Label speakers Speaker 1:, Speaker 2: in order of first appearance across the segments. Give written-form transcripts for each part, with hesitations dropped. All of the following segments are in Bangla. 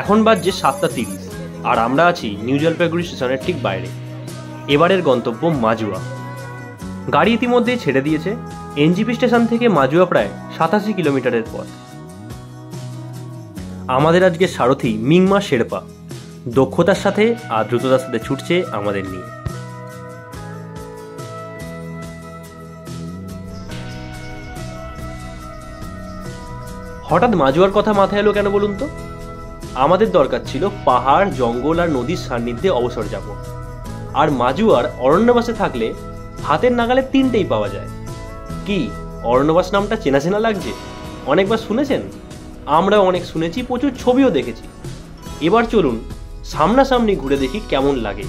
Speaker 1: এখন বাজছে 7:30 আর আমরা আছি নিউ জলপাইগুড়ি স্টেশনের ঠিক বাইরে। এবারের গন্তব্য মাজুয়া। গাড়ি ইতিমধ্যেই ছেড়ে দিয়েছে। এনজিপি স্টেশন থেকে মাজুয়া প্রায় 87 কিলোমিটারের পথ। আমাদের আজকে সারথি মিংমা শেরপা দক্ষতার সাথে আর দ্রুততার সাথে ছুটছে আমাদের নিয়ে। হঠাৎ মাজুয়ার কথা মাথায় এলো কেন বলুন তো? আমাদের দরকার ছিল পাহাড়, জঙ্গল আর নদীর সান্নিধ্যে অবসর যাপন। আর মাজুয়ার অরণ্যবাসে থাকলে হাতের নাগালে তিনটেই পাওয়া যায়। কি অরণ্যবাস নামটা চেনা চেনা লাগছে? অনেকবার শুনেছেন? আমরাও অনেক শুনেছি, প্রচুর ছবিও দেখেছি। এবার চলুন সামনাসামনি ঘুরে দেখি কেমন লাগে।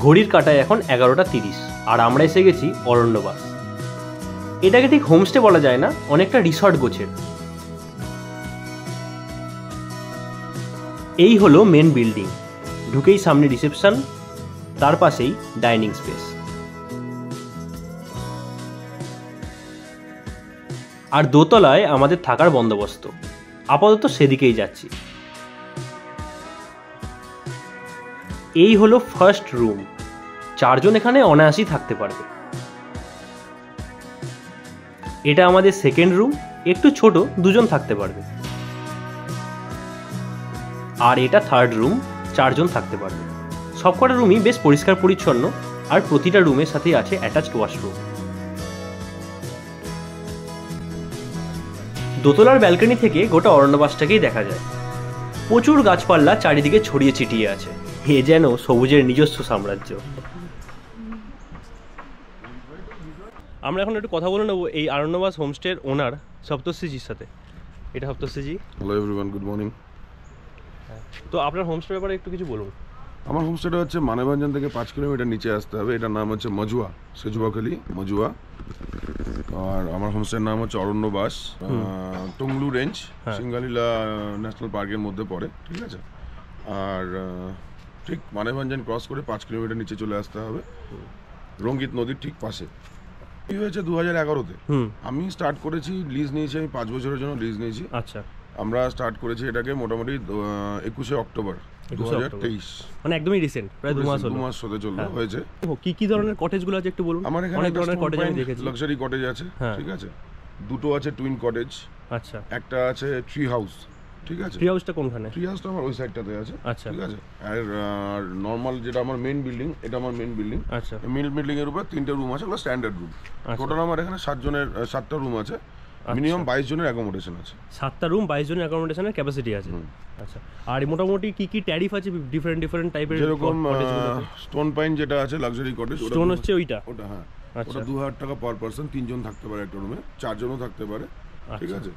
Speaker 1: ঘড়ির কাঁটায় এখন 11:30 আর আমরা এসে গেছি অরণ্যবাস। এটাকে ঠিক হোমস্টে বলা যায় না, অনেকটা রিসর্ট গোছের। এই হলো মেন বিল্ডিং। ঢুকেই সামনে রিসেপশন, তার পাশেই ডাইনিং স্পেস। আর দোতলায় আমাদের থাকার বন্দোবস্ত। আপাতত সেদিকেই যাচ্ছি। এই হলো ফার্স্ট রুম। 4 জন এখানে অনায়াসই থাকতে পারবে। এটা আমাদের সেকেন্ড রুম, একটু ছোট, 2 জন থাকতে পারবে। আর এটা থার্ড রুম, 4 জন থাকতে পারবে। সবকটা রুমই বেশ পরিষ্কার পরিচ্ছন্ন আর প্রতিটা রুমের সাথেই আছে অ্যাটাচড ওয়াশরুম। দোতলার ব্যালকনি থেকে গোটা অরণ্যবাসটাকেই দেখা যায়। প্রচুর গাছপালা চারিদিকে ছড়িয়ে ছিটিয়ে আছে। এ যেন সবুজের নিজস্ব সাম্রাজ্য। আমরা এখন একটু কথা বলে নেবো এই অরণ্যবাস হোমস্টের ওনার সপ্তর্ষিজির সাথে। এটা Saptarshiji.
Speaker 2: Hello everyone, good morning.
Speaker 1: তো আপনার হোমস্টের ব্যাপারে একটু কিছু বলুন।
Speaker 2: আমার হোমস্টেটা হচ্ছে মানেভঞ্জন থেকে 5 কিলোমিটার নিচে আসতে হবে। এটার নাম হচ্ছে মাজুয়া, সেজুয়াখালী মাজুয়া। আর আমার হোমস্টের নাম হচ্ছে অরণ্যবাস, টুংলু রেঞ্জ, সিঙ্গালীলা ন্যাশনাল পার্কের মধ্যে পড়ে, ঠিক আছে। আর ঠিক মানেভঞ্জন ক্রস করে 5 কিলোমিটার নিচে চলে আসতে হবে, রঙ্গিত নদীর ঠিক পাশে। কি হয়েছে 2011-তে আমি স্টার্ট করেছি, লিজ নিয়েছি আমি 5 বছরের জন্য লিজ নিয়েছি।
Speaker 1: আচ্ছা,
Speaker 2: আমরা স্টার্ট করেছি এটাকে মোটামুটি 21শে অক্টোবর 2023,
Speaker 1: মানে একদমই রিসেন্ট, প্রায় 2 মাস
Speaker 2: হতে চললো হয়েছে।
Speaker 1: কি ধরনের কটেজগুলো আছে একটু বলুন।
Speaker 2: আমার এখানে
Speaker 1: অনেক ধরনের কটেজ আমি দেখেছি।
Speaker 2: লাক্সারি কটেজ আছে, ঠিক আছে। 2টো আছে টুইন কটেজ। আচ্ছা, একটা আছে ট্রি হাউস, ঠিক আছে।
Speaker 1: ট্রি হাউসটা কোনখানে?
Speaker 2: ট্রি হাউসটা আমার ওই সাইডটাতে আছে,
Speaker 1: আচ্ছা,
Speaker 2: ঠিক আছে। আর নরমাল যেটা আমার মেইন বিল্ডিং, এটা আমার মেইন বিল্ডিং। আচ্ছা, মেইন বিল্ডিং এর উপর 3টে রুম আছে, ওগুলো স্ট্যান্ডার্ড রুম। টোটাল আমার এখানে 7টা রুম আছে, মিনিমাম 22 জনের অ্যাকোমোডেশন আছে। 7টা
Speaker 1: রুম, 22 জনের অ্যাকোমোডেশনের ক্যাপাসিটি আছে। আচ্ছা, আর মোটামুটি কি ট্যারিফ আছে ডিফারেন্ট টাইপের?
Speaker 2: যেরকম স্টোন পাইন যেটা আছে লাক্সারি কটেজ,
Speaker 1: স্টোন হচ্ছে ওটা
Speaker 2: হ্যাঁ, ওটা 2000 টাকা পার পারসন। 3 জন থাকতে পারে একটা রুমে, 4 জনও থাকতে পারে, ঠিক আছে।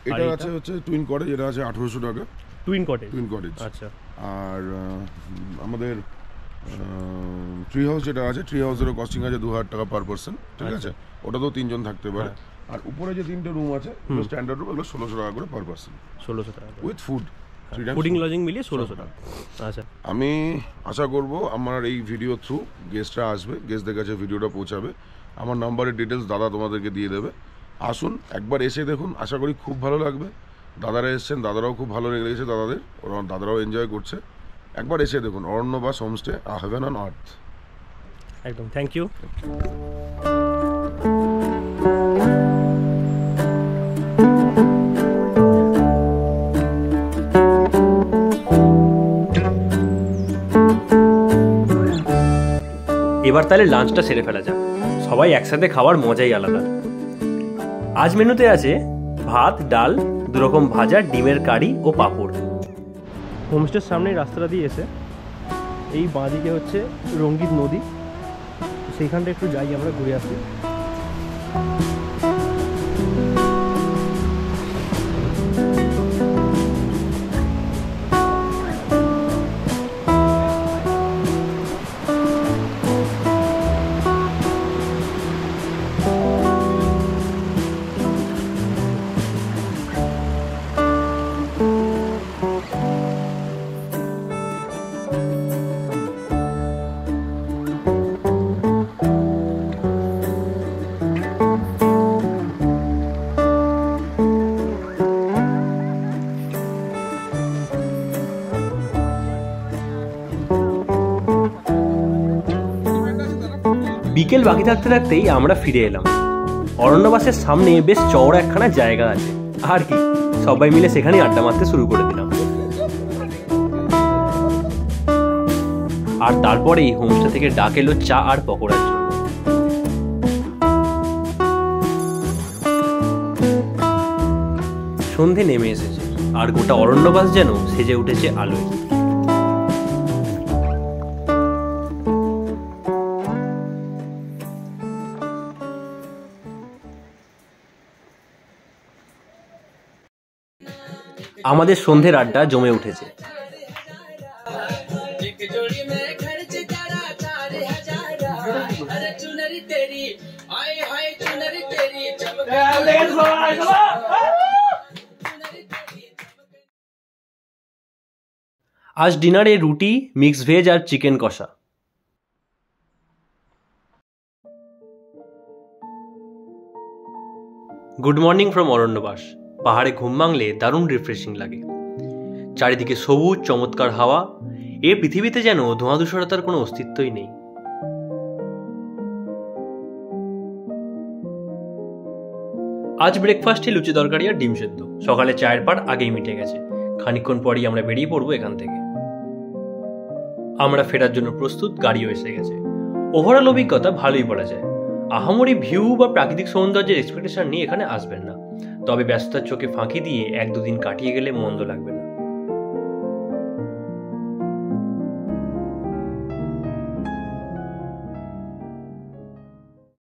Speaker 2: এটা আছে হচ্ছে টুইন কটেজ, এটা আছে 1800 টাকা টুইন কটেজ। আচ্ছা, আর আমাদের ট্রি হাউস যেটা আছে, ট্রি হাউসেরও কস্টিং আছে 2000 টাকা পার পারসন, ঠিক আছে। ওটাতেও 3 জন থাকতে পারে। আর উপরে যে 3টে রুম আছে স্ট্যান্ডার্ড রুম, এগুলো 1600 টাকা করে পার পারসন। 1600 টাকা উইথ ফুড, ফুডিং লজিং মিলিয়ে 1600 টাকা। আচ্ছা, আমি আশা করব আমার এই ভিডিও থ্রু গেস্টরা আসবে, গেস্টদের কাছে ভিডিওটা পৌঁছাবে। আমার নাম্বারের ডিটেলস দাদা তোমাদেরকে দিয়ে দেবে। আসুন একবার এসে দেখুন, আশা করি খুব ভালো লাগবে। দাদারা এসছেন, দাদারাও খুব ভালো লেগেছে দাদাদের, ওরা দাদারাও এনজয় করছে। একবার এসে দেখুন Aranyabas homestay, a heaven on earth.
Speaker 1: একদম, থ্যাংক ইউ। এবার তাহলে লাঞ্চটা সেরে ফেলা যাক। সবাই একসাথে খাওয়ার মজাই আলাদা। আজ মেনুতে আছে ভাত, ডাল, 2 রকম ভাজা, ডিমের কারি ও পাঁপড়। হোমস্টের সামনেই রাস্তাটা দিয়ে এসে এই বাঁদিকে হচ্ছে রঙ্গিত নদী, সেইখানটা একটু যাই আমরা ঘুরে আসি। বিকেল বাকি থাকতে থাকতেই আমরা ফিরে এলাম। অরণ্যবাসের সামনে বেশ চওড়া একখানা জায়গা আছে, আর কি সবাই মিলে সেখানে আড্ডা মারতে শুরু করে দিলাম। আর তারপরেই হোমস্টে থেকে ডাক এলো চা আর পকোড়ার জন্য। সন্ধে নেমে এসেছে আর গোটা অরণ্যবাস যেন সেজে উঠেছে আলোয়। আমাদের সন্ধ্যের আড্ডা জমে উঠেছে। আজ ডিনারে রুটি, মিক্স ভেজ আর চিকেন কষা। Good morning from Aranyabas. পাহাড়ে ঘুম ভাঙলে দারুণ রিফ্রেশিং লাগে। চারিদিকে সবুজ চমৎকার হাওয়া। এই পৃথিবীতে যেন ধোঁয়া ধূসরতার কোনো অস্তিত্বই নেই। আজ ব্রেকফাস্টে লুচি তরকারি আর ডিম সেদ্ধ। সকালে চায়ের পাট আগেই মিটে গেছে। খানিকক্ষণ পরই আমরা বেরিয়ে পড়বো এখান থেকে। আমরা ফেরার জন্য প্রস্তুত, গাড়িও এসে গেছে। ওভারঅল অভিজ্ঞতা ভালোই বলা যায়। আহামরি ভিউ বা প্রাকৃতিক সৌন্দর্যের এক্সপেকটেশন নিয়ে এখানে আসবেন না, তবে ব্যস্ততার চোখে ফাঁকি দিয়ে 1-2 দিন কাটিয়ে গেলে মন্দ লাগবে না।